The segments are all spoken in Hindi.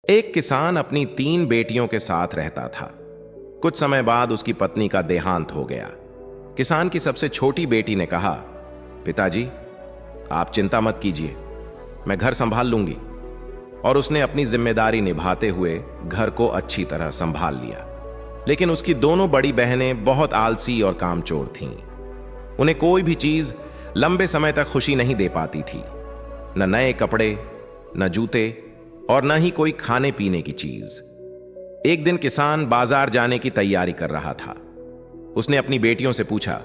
एक किसान अपनी 3 बेटियों के साथ रहता था। कुछ समय बाद उसकी पत्नी का देहांत हो गया। किसान की सबसे छोटी बेटी ने कहा, पिताजी आप चिंता मत कीजिए, मैं घर संभाल लूंगी। और उसने अपनी जिम्मेदारी निभाते हुए घर को अच्छी तरह संभाल लिया। लेकिन उसकी दोनों बड़ी बहनें बहुत आलसी और कामचोर थीं। उन्हें कोई भी चीज लंबे समय तक खुशी नहीं दे पाती थी, न नए कपड़े, न जूते और न ही कोई खाने पीने की चीज। एक दिन किसान बाजार जाने की तैयारी कर रहा था। उसने अपनी बेटियों से पूछा,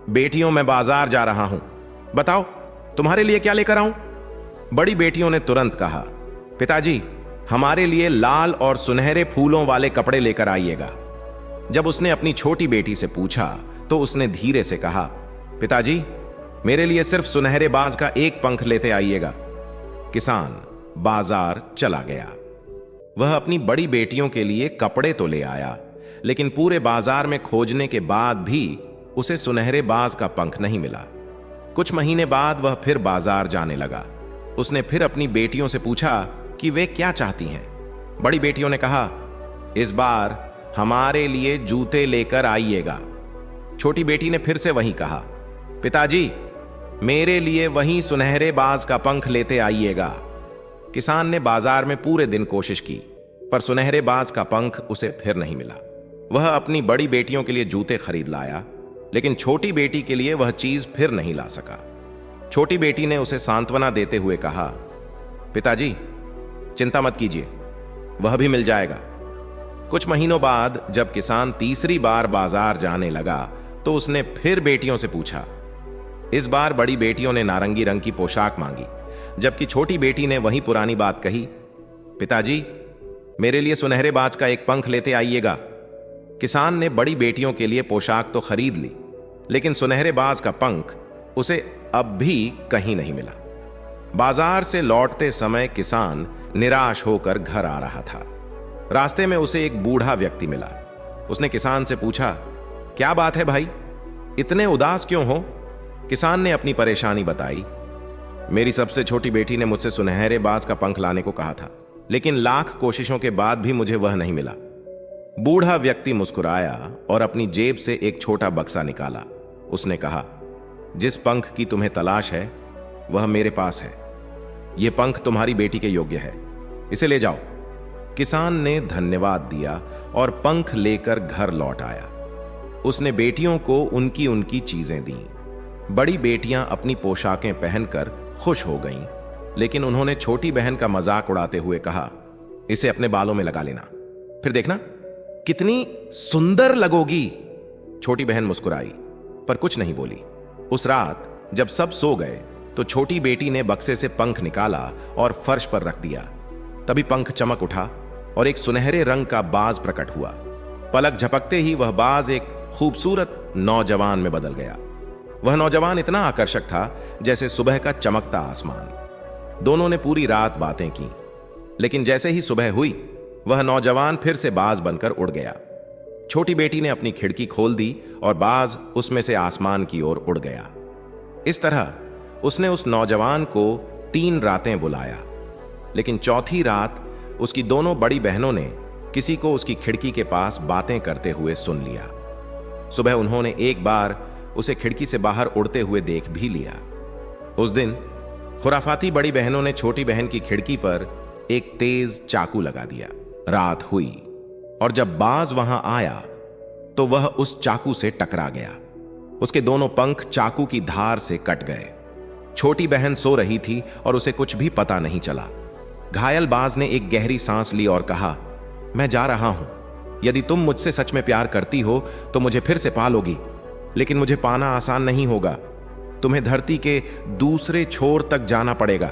बेटियों मैं बाजार जा रहा हूं, बताओ तुम्हारे लिए क्या लेकर आऊं? बड़ी बेटियों ने तुरंत कहा, पिताजी हमारे लिए लाल और सुनहरे फूलों वाले कपड़े लेकर आइएगा। जब उसने अपनी छोटी बेटी से पूछा तो उसने धीरे से कहा, पिताजी मेरे लिए सिर्फ सुनहरे बाज का एक पंख लेते आइएगा। किसान बाजार चला गया। वह अपनी बड़ी बेटियों के लिए कपड़े तो ले आया, लेकिन पूरे बाजार में खोजने के बाद भी उसे सुनहरे बाज का पंख नहीं मिला। कुछ महीने बाद वह फिर बाजार जाने लगा। उसने फिर अपनी बेटियों से पूछा कि वे क्या चाहती हैं। बड़ी बेटियों ने कहा, इस बार हमारे लिए जूते लेकर आइएगा। छोटी बेटी ने फिर से वही कहा, पिताजी मेरे लिए वही सुनहरे बाज का पंख लेते आइएगा। किसान ने बाजार में पूरे दिन कोशिश की, पर सुनहरे बाज का पंख उसे फिर नहीं मिला। वह अपनी बड़ी बेटियों के लिए जूते खरीद लाया, लेकिन छोटी बेटी के लिए वह चीज फिर नहीं ला सका। छोटी बेटी ने उसे सांत्वना देते हुए कहा, पिताजी चिंता मत कीजिए, वह भी मिल जाएगा। कुछ महीनों बाद जब किसान तीसरी बार बाजार जाने लगा तो उसने फिर बेटियों से पूछा। इस बार बड़ी बेटियों ने नारंगी रंग की पोशाक मांगी, जबकि छोटी बेटी ने वही पुरानी बात कही, पिताजी मेरे लिए सुनहरे बाज का एक पंख लेते आइएगा। किसान ने बड़ी बेटियों के लिए पोशाक तो खरीद ली, लेकिन सुनहरे बाज का पंख उसे अब भी कहीं नहीं मिला। बाजार से लौटते समय किसान निराश होकर घर आ रहा था। रास्ते में उसे एक बूढ़ा व्यक्ति मिला। उसने किसान से पूछा, क्या बात है भाई, इतने उदास क्यों हो? किसान ने अपनी परेशानी बताई। मेरी सबसे छोटी बेटी ने मुझसे सुनहरे बाज का पंख लाने को कहा था, लेकिन लाख कोशिशों के बाद भी मुझे वह नहीं मिला। बूढ़ा व्यक्ति मुस्कुराया और अपनी जेब से एक छोटा बक्सा निकाला। उसने कहा, जिस पंख की तुम्हें तलाश है वह मेरे पास है। यह पंख तुम्हारी बेटी के योग्य है, इसे ले जाओ। किसान ने धन्यवाद दिया और पंख लेकर घर लौट आया। उसने बेटियों को उनकी उनकी चीजें दी। बड़ी बेटियां अपनी पोशाकें पहनकर खुश हो गईं, लेकिन उन्होंने छोटी बहन का मजाक उड़ाते हुए कहा, इसे अपने बालों में लगा लेना, फिर देखना कितनी सुंदर लगोगी। छोटी बहन मुस्कुराई पर कुछ नहीं बोली। उस रात जब सब सो गए तो छोटी बेटी ने बक्से से पंख निकाला और फर्श पर रख दिया। तभी पंख चमक उठा और एक सुनहरे रंग का बाज प्रकट हुआ। पलक झपकते ही वह बाज एक खूबसूरत नौजवान में बदल गया। वह नौजवान इतना आकर्षक था जैसे सुबह का चमकता आसमान। दोनों ने पूरी रात बातें की, लेकिन जैसे ही सुबह हुई वह नौजवान फिर से बाज बनकर उड़ गया। छोटी बेटी ने अपनी खिड़की खोल दी और बाज उसमें से आसमान की ओर उड़ गया। इस तरह उसने उस नौजवान को 3 रातें बुलाया, लेकिन चौथी रात उसकी दोनों बड़ी बहनों ने किसी को उसकी खिड़की के पास बातें करते हुए सुन लिया। सुबह उन्होंने एक बार उसे खिड़की से बाहर उड़ते हुए देख भी लिया। उस दिन खुराफाती बड़ी बहनों ने छोटी बहन की खिड़की पर एक तेज चाकू लगा दिया। रात हुई और जब बाज वहां आया तो वह उस चाकू से टकरा गया। उसके दोनों पंख चाकू की धार से कट गए। छोटी बहन सो रही थी और उसे कुछ भी पता नहीं चला। घायल बाज ने एक गहरी सांस ली और कहा, मैं जा रहा हूं। यदि तुम मुझसे सच में प्यार करती हो तो मुझे फिर से पालोगी, लेकिन मुझे पाना आसान नहीं होगा। तुम्हें धरती के दूसरे छोर तक जाना पड़ेगा।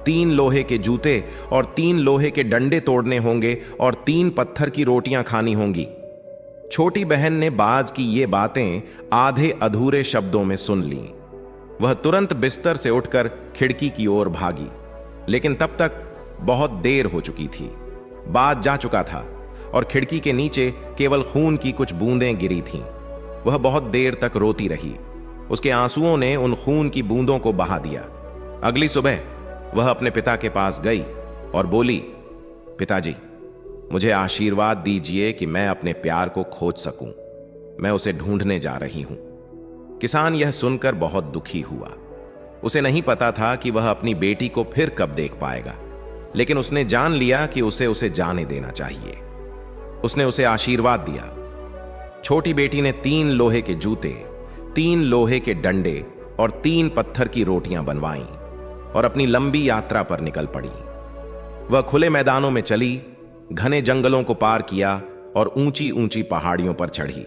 3 लोहे के जूते और 3 लोहे के डंडे तोड़ने होंगे और 3 पत्थर की रोटियां खानी होंगी। छोटी बहन ने बाज की ये बातें आधे अधूरे शब्दों में सुन ली। वह तुरंत बिस्तर से उठकर खिड़की की ओर भागी, लेकिन तब तक बहुत देर हो चुकी थी। बाज जा चुका था और खिड़की के नीचे केवल खून की कुछ बूंदें गिरी थीं। वह बहुत देर तक रोती रही। उसके आंसुओं ने उन खून की बूंदों को बहा दिया। अगली सुबह वह अपने पिता के पास गई और बोली, पिताजी, मुझे आशीर्वाद दीजिए कि मैं अपने प्यार को खोज सकूं। मैं उसे ढूंढने जा रही हूं। किसान यह सुनकर बहुत दुखी हुआ। उसे नहीं पता था कि वह अपनी बेटी को फिर कब देख पाएगा, लेकिन उसने जान लिया कि उसे जाने देना चाहिए। उसने उसे आशीर्वाद दिया। छोटी बेटी ने 3 लोहे के जूते, 3 लोहे के डंडे और 3 पत्थर की रोटियां बनवाईं और अपनी लंबी यात्रा पर निकल पड़ी। वह खुले मैदानों में चली, घने जंगलों को पार किया और ऊंची ऊंची पहाड़ियों पर चढ़ी।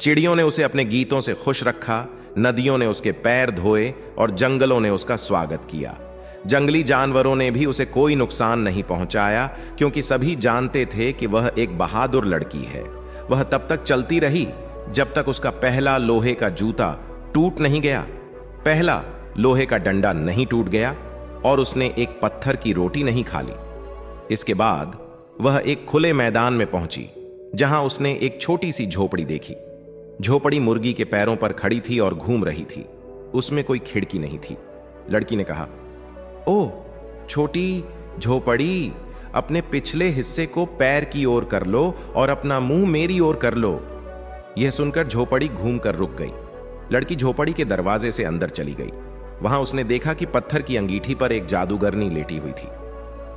चिड़ियों ने उसे अपने गीतों से खुश रखा, नदियों ने उसके पैर धोए और जंगलों ने उसका स्वागत किया। जंगली जानवरों ने भी उसे कोई नुकसान नहीं पहुंचाया, क्योंकि सभी जानते थे कि वह एक बहादुर लड़की है। वह तब तक चलती रही जब तक उसका पहला लोहे का जूता टूट नहीं गया, पहला लोहे का डंडा नहीं टूट गया और उसने एक पत्थर की रोटी नहीं खा ली। इसके बाद वह एक खुले मैदान में पहुंची, जहां उसने एक छोटी सी झोपड़ी देखी। झोपड़ी मुर्गी के पैरों पर खड़ी थी और घूम रही थी। उसमें कोई खिड़की नहीं थी। लड़की ने कहा, ओ छोटी झोपड़ी, अपने पिछले हिस्से को पैर की ओर कर लो और अपना मुंह मेरी ओर कर लो। यह सुनकर झोपड़ी घूमकर रुक गई। लड़की झोपड़ी के दरवाजे से अंदर चली गई। वहां उसने देखा कि पत्थर की अंगीठी पर एक जादूगरनी लेटी हुई थी।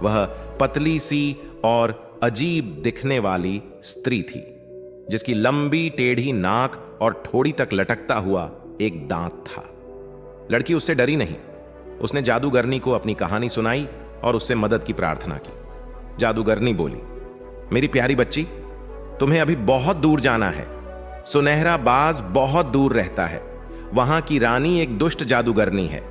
वह पतली सी और अजीब दिखने वाली स्त्री थी, जिसकी लंबी टेढ़ी नाक और ठोड़ी तक लटकता हुआ एक दांत था। लड़की उससे डरी नहीं। उसने जादूगरनी को अपनी कहानी सुनाई और उससे मदद की प्रार्थना की। जादूगरनी बोली, मेरी प्यारी बच्ची, तुम्हें अभी बहुत दूर जाना है। सुनहरा बाज बहुत दूर रहता है। वहां की रानी एक दुष्ट जादूगरनी है।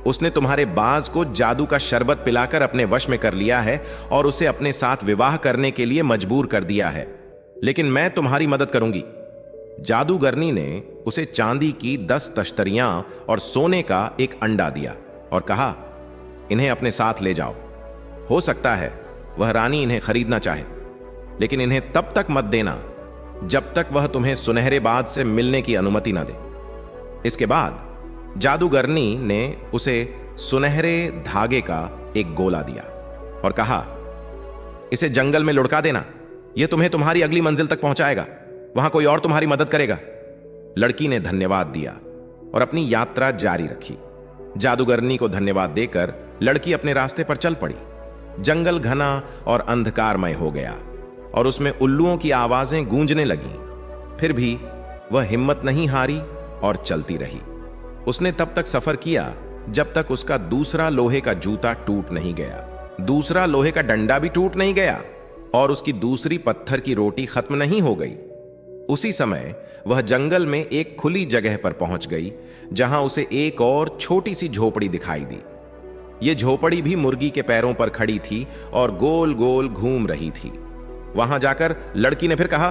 उसने तुम्हारे बाज को जादू का शरबत पिलाकर अपने वश में कर लिया है और उसे अपने साथ विवाह करने के लिए मजबूर कर दिया है। लेकिन मैं तुम्हारी मदद करूंगी। जादूगरनी ने उसे चांदी की 10 तश्तरियां और सोने का एक अंडा दिया और कहा, इन्हें अपने साथ ले जाओ। हो सकता है वह रानी इन्हें खरीदना चाहे, लेकिन इन्हें तब तक मत देना जब तक वह तुम्हें सुनहरे बाज से मिलने की अनुमति न दे। इसके बाद जादूगरनी ने उसे सुनहरे धागे का एक गोला दिया और कहा, इसे जंगल में लुढ़का देना। यह तुम्हें तुम्हारी अगली मंजिल तक पहुंचाएगा। वहां कोई और तुम्हारी मदद करेगा। लड़की ने धन्यवाद दिया और अपनी यात्रा जारी रखी। जादूगरनी को धन्यवाद देकर लड़की अपने रास्ते पर चल पड़ी। जंगल घना और अंधकारमय हो गया और उसमें उल्लुओं की आवाजें गूंजने लगीं। फिर भी वह हिम्मत नहीं हारी और चलती रही। उसने तब तक सफर किया जब तक उसका दूसरा लोहे का जूता टूट नहीं गया, दूसरा लोहे का डंडा भी टूट नहीं गया और उसकी दूसरी पत्थर की रोटी खत्म नहीं हो गई। उसी समय वह जंगल में एक खुली जगह पर पहुंच गई, जहां उसे एक और छोटी सी झोपड़ी दिखाई दी। यह झोपड़ी भी मुर्गी के पैरों पर खड़ी थी और गोल गोल घूम रही थी। वहां जाकर लड़की ने फिर कहा,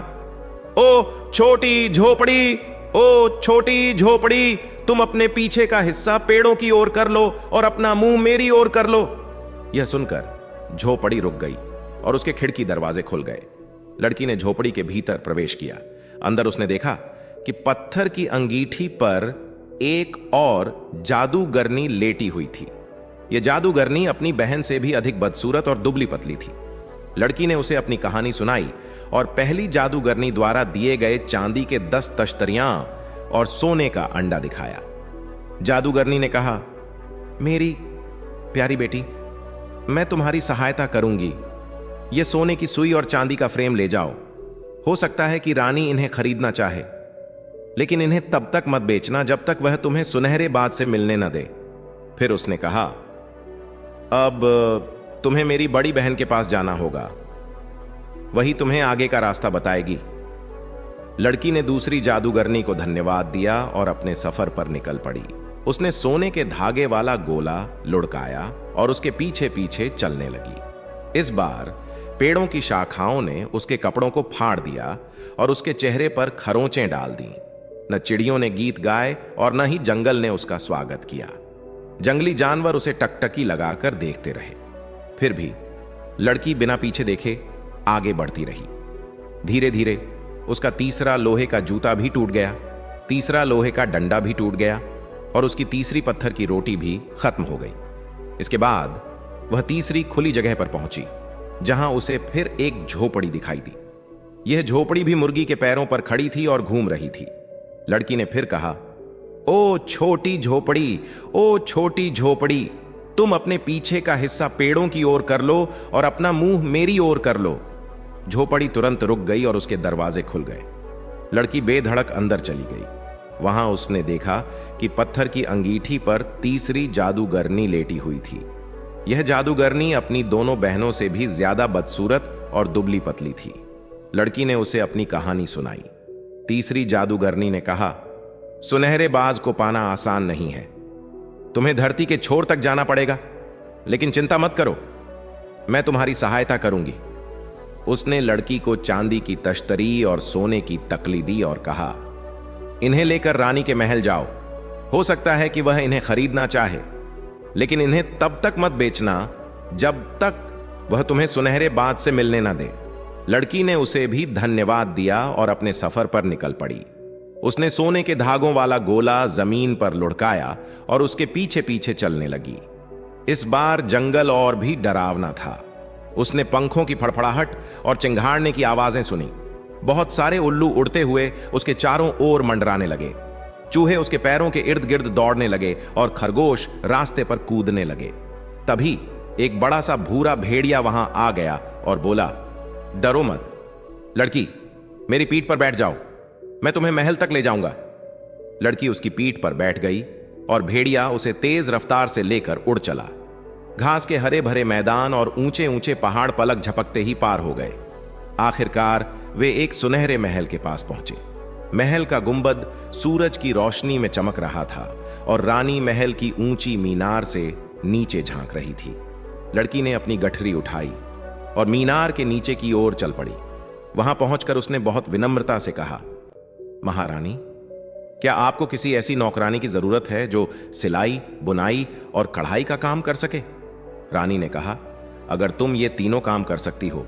ओ छोटी झोपड़ी, ओ छोटी झोपड़ी, तुम अपने पीछे का हिस्सा पेड़ों की ओर कर लो और अपना मुंह मेरी ओर कर लो। यह सुनकर झोपड़ी रुक गई और उसके खिड़की दरवाजे खुल गए। लड़की ने झोपड़ी के भीतर प्रवेश किया। अंदर उसने देखा कि पत्थर की अंगीठी पर एक और जादूगरनी लेटी हुई थी। यह जादूगरनी अपनी बहन से भी अधिक बदसूरत और दुबली पतली थी। लड़की ने उसे अपनी कहानी सुनाई और पहली जादूगरनी द्वारा दिए गए चांदी के 10 तश्तरियां और सोने का अंडा दिखाया। जादूगरनी ने कहा, मेरी प्यारी बेटी, मैं तुम्हारी सहायता करूंगी। यह सोने की सुई और चांदी का फ्रेम ले जाओ। हो सकता है कि रानी इन्हें खरीदना चाहे, लेकिन इन्हें तब तक मत बेचना जब तक वह तुम्हें सुनहरे बाज से मिलने न दे। फिर उसने कहा, अब तुम्हें मेरी बड़ी बहन के पास जाना होगा। वही तुम्हें आगे का रास्ता बताएगी। लड़की ने दूसरी जादूगरनी को धन्यवाद दिया और अपने सफर पर निकल पड़ी। उसने सोने के धागे वाला गोला लुढ़काया और उसके पीछे पीछे चलने लगी। इस बार पेड़ों की शाखाओं ने उसके कपड़ों को फाड़ दिया और उसके चेहरे पर खरोंचें डाल दी। न चिड़ियों ने गीत गाए और न ही जंगल ने उसका स्वागत किया। जंगली जानवर उसे टकटकी लगाकर देखते रहे। फिर भी लड़की बिना पीछे देखे आगे बढ़ती रही। धीरे धीरे उसका तीसरा लोहे का जूता भी टूट गया, तीसरा लोहे का डंडा भी टूट गया और उसकी तीसरी पत्थर की रोटी भी खत्म हो गई। इसके बाद वह तीसरी खुली जगह पर पहुंची। जहां उसे फिर एक झोपड़ी दिखाई दी। यह झोपड़ी भी मुर्गी के पैरों पर खड़ी थी और घूम रही थी। लड़की ने फिर कहा, ओ छोटी झोपड़ी, ओ छोटी झोपड़ी, तुम अपने पीछे का हिस्सा पेड़ों की ओर कर लो और अपना मुंह मेरी ओर कर लो। झोपड़ी तुरंत रुक गई और उसके दरवाजे खुल गए। लड़की बेधड़क अंदर चली गई। वहां उसने देखा कि पत्थर की अंगीठी पर तीसरी जादूगरनी लेटी हुई थी। यह जादूगरनी अपनी दोनों बहनों से भी ज्यादा बदसूरत और दुबली पतली थी। लड़की ने उसे अपनी कहानी सुनाई। तीसरी जादूगरनी ने कहा, सुनहरे बाज को पाना आसान नहीं है। तुम्हें धरती के छोर तक जाना पड़ेगा, लेकिन चिंता मत करो, मैं तुम्हारी सहायता करूंगी। उसने लड़की को चांदी की तश्तरी और सोने की तकली दी और कहा, इन्हें लेकर रानी के महल जाओ। हो सकता है कि वह इन्हें खरीदना चाहे, लेकिन इन्हें तब तक मत बेचना जब तक वह तुम्हें सुनहरे बाज से मिलने ना दे। लड़की ने उसे भी धन्यवाद दिया और अपने सफर पर निकल पड़ी। उसने सोने के धागों वाला गोला जमीन पर लुढ़काया और उसके पीछे पीछे चलने लगी। इस बार जंगल और भी डरावना था। उसने पंखों की फड़फड़ाहट और चिंघाड़ने की आवाजें सुनी। बहुत सारे उल्लू उड़ते हुए उसके चारों ओर मंडराने लगे। चूहे उसके पैरों के इर्द गिर्द दौड़ने लगे और खरगोश रास्ते पर कूदने लगे। तभी एक बड़ा सा भूरा भेड़िया वहां आ गया और बोला, डरो मत लड़की, मेरी पीठ पर बैठ जाओ, मैं तुम्हें महल तक ले जाऊंगा। लड़की उसकी पीठ पर बैठ गई और भेड़िया उसे तेज रफ्तार से लेकर उड़ चला। घास के हरे भरे मैदान और ऊंचे ऊंचे पहाड़ पलक झपकते ही पार हो गए। आखिरकार वे एक सुनहरे महल के पास पहुंचे। महल का गुंबद सूरज की रोशनी में चमक रहा था और रानी महल की ऊंची मीनार से नीचे झांक रही थी। लड़की ने अपनी गठरी उठाई और मीनार के नीचे की ओर चल पड़ी। वहां पहुंचकर उसने बहुत विनम्रता से कहा, महारानी, क्या आपको किसी ऐसी नौकरानी की जरूरत है जो सिलाई, बुनाई और कढ़ाई का काम कर सके? रानी ने कहा, अगर तुम ये तीनों काम कर सकती हो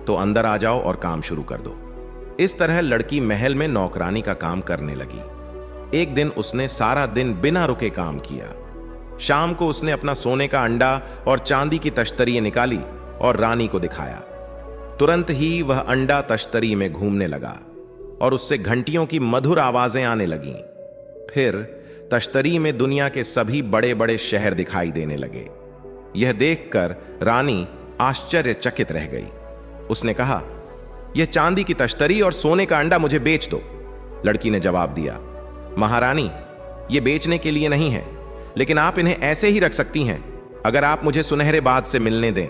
तो अंदर आ जाओ और काम शुरू कर दो। इस तरह लड़की महल में नौकरानी का काम करने लगी। एक दिन उसने सारा दिन बिना रुके काम किया। शाम को उसने अपना सोने का अंडा और चांदी की तश्तरी निकाली और रानी को दिखाया। तुरंत ही वह अंडा तश्तरी में घूमने लगा और उससे घंटियों की मधुर आवाजें आने लगीं। फिर तश्तरी में दुनिया के सभी बड़े बड़े शहर दिखाई देने लगे। यह देखकर रानी आश्चर्यचकित रह गई। उसने कहा, यह चांदी की तश्तरी और सोने का अंडा मुझे बेच दो। लड़की ने जवाब दिया, महारानी, यह बेचने के लिए नहीं है, लेकिन आप इन्हें ऐसे ही रख सकती हैं अगर आप मुझे सुनहरे बाज से मिलने दें।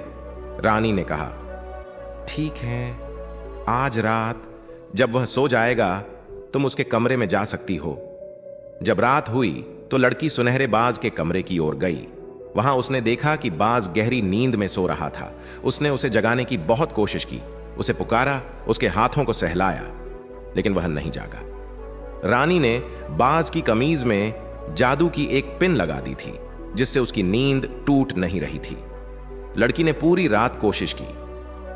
रानी ने कहा, ठीक है, आज रात जब वह सो जाएगा तुम उसके कमरे में जा सकती हो। जब रात हुई तो लड़की सुनहरे बाज के कमरे की ओर गई। वहां उसने देखा कि बाज गहरी नींद में सो रहा था। उसने उसे जगाने की बहुत कोशिश की, उसे पुकारा, उसके हाथों को सहलाया, लेकिन वह नहीं जागा। रानी ने बाज की कमीज में जादू की एक पिन लगा दी थी, जिससे उसकी नींद टूट नहीं रही थी। लड़की ने पूरी रात कोशिश की,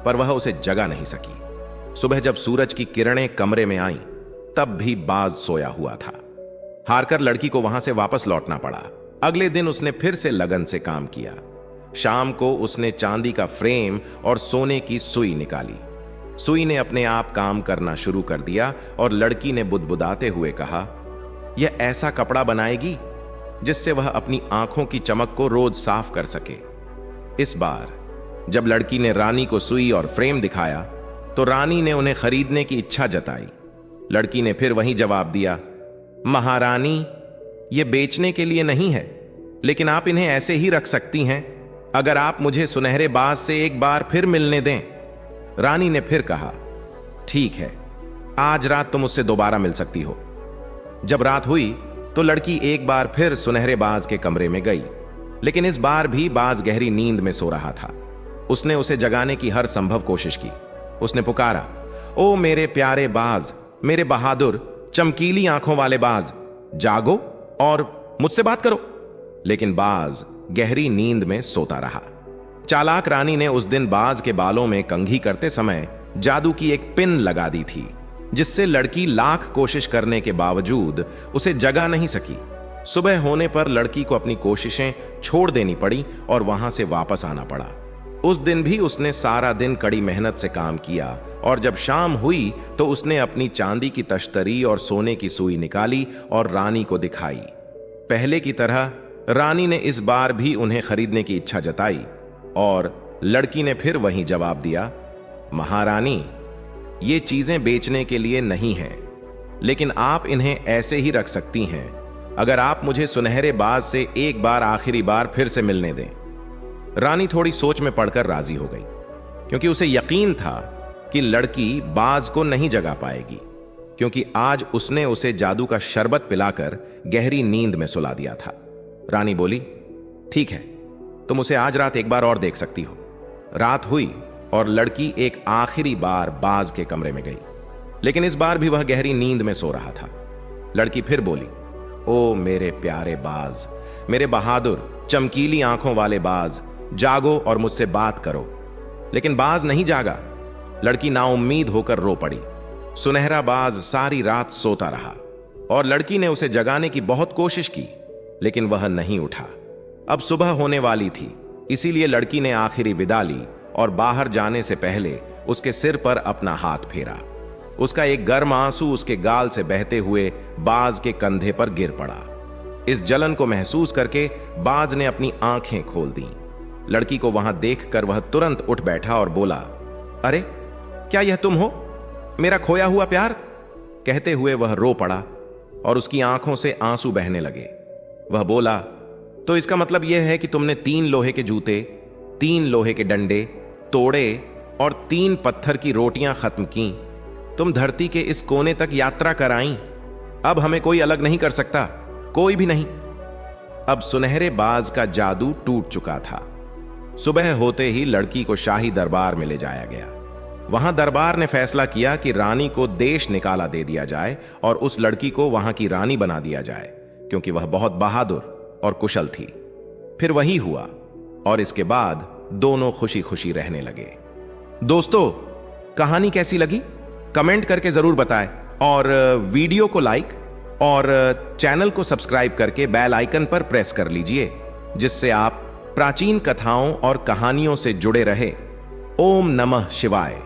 पर वह उसे जगा नहीं सकी। सुबह जब सूरज की किरणें कमरे में आईं, तब भी बाज सोया हुआ था। हारकर लड़की को वहां से वापस लौटना पड़ा। अगले दिन उसने फिर से लगन से काम किया। शाम को उसने चांदी का फ्रेम और सोने की सुई निकाली। सुई ने अपने आप काम करना शुरू कर दिया और लड़की ने बुदबुदाते हुए कहा, यह ऐसा कपड़ा बनाएगी जिससे वह अपनी आंखों की चमक को रोज साफ कर सके। इस बार जब लड़की ने रानी को सुई और फ्रेम दिखाया तो रानी ने उन्हें खरीदने की इच्छा जताई। लड़की ने फिर वही जवाब दिया, महारानी, ये बेचने के लिए नहीं है, लेकिन आप इन्हें ऐसे ही रख सकती हैं अगर आप मुझे सुनहरे बाज से एक बार फिर मिलने दें। रानी ने फिर कहा, ठीक है, आज रात तुम उससे दोबारा मिल सकती हो। जब रात हुई तो लड़की एक बार फिर सुनहरे बाज के कमरे में गई, लेकिन इस बार भी बाज गहरी नींद में सो रहा था। उसने उसे जगाने की हर संभव कोशिश की। उसने पुकारा, ओ मेरे प्यारे बाज, मेरे बहादुर चमकीली आंखों वाले बाज, जागो और मुझसे बात करो। लेकिन बाज गहरी नींद में सोता रहा। चालाक रानी ने उस दिन बाज के बालों में कंघी करते समय जादू की एक पिन लगा दी थी, जिससे लड़की लाख कोशिश करने के बावजूद उसे जगा नहीं सकी। सुबह होने पर लड़की को अपनी कोशिशें छोड़ देनी पड़ी और वहां से वापस आना पड़ा। उस दिन भी उसने सारा दिन कड़ी मेहनत से काम किया और जब शाम हुई तो उसने अपनी चांदी की तश्तरी और सोने की सुई निकाली और रानी को दिखाई। पहले की तरह रानी ने इस बार भी उन्हें खरीदने की इच्छा जताई और लड़की ने फिर वही जवाब दिया, महारानी, ये चीजें बेचने के लिए नहीं हैं, लेकिन आप इन्हें ऐसे ही रख सकती हैं अगर आप मुझे सुनहरे बाज से एक बार आखिरी बार फिर से मिलने दें। रानी थोड़ी सोच में पड़कर राजी हो गई, क्योंकि उसे यकीन था कि लड़की बाज को नहीं जगा पाएगी, क्योंकि आज उसने उसे जादू का शरबत पिलाकर गहरी नींद में सुला दिया था। रानी बोली, ठीक है, तुम उसे आज रात एक बार और देख सकती हो। रात हुई और लड़की एक आखिरी बार बाज के कमरे में गई, लेकिन इस बार भी वह गहरी नींद में सो रहा था। लड़की फिर बोली, ओ मेरे प्यारे बाज, मेरे बहादुर चमकीली आंखों वाले बाज, जागो और मुझसे बात करो। लेकिन बाज नहीं जागा। लड़की नाउम्मीद होकर रो पड़ी। सुनहरा बाज सारी रात सोता रहा और लड़की ने उसे जगाने की बहुत कोशिश की, लेकिन वह नहीं उठा। अब सुबह होने वाली थी, इसीलिए लड़की ने आखिरी विदा ली और बाहर जाने से पहले उसके सिर पर अपना हाथ फेरा। उसका एक गर्म आंसू उसके गाल से बहते हुए बाज के कंधे पर गिर पड़ा। इस जलन को महसूस करके बाज ने अपनी आंखें खोल दी। लड़की को वहां देखकर वह तुरंत उठ बैठा और बोला, अरे क्या यह तुम हो, मेरा खोया हुआ प्यार? कहते हुए वह रो पड़ा और उसकी आंखों से आंसू बहने लगे। वह बोला, तो इसका मतलब यह है कि तुमने 3 लोहे के जूते, 3 लोहे के डंडे तोड़े और 3 पत्थर की रोटियां खत्म की। तुम धरती के इस कोने तक यात्रा कराई। अब हमें कोई अलग नहीं कर सकता, कोई भी नहीं। अब सुनहरे बाज का जादू टूट चुका था। सुबह होते ही लड़की को शाही दरबार में ले जाया गया। वहां दरबार ने फैसला किया कि रानी को देश निकाला दे दिया जाए और उस लड़की को वहां की रानी बना दिया जाए, क्योंकि वह बहुत बहादुर और कुशल थी। फिर वही हुआ और इसके बाद दोनों खुशी खुशी रहने लगे। दोस्तों, कहानी कैसी लगी कमेंट करके जरूर बताएं और वीडियो को लाइक और चैनल को सब्सक्राइब करके बेल आइकन पर प्रेस कर लीजिए, जिससे आप प्राचीन कथाओं और कहानियों से जुड़े रहे। ओम नमः शिवाय।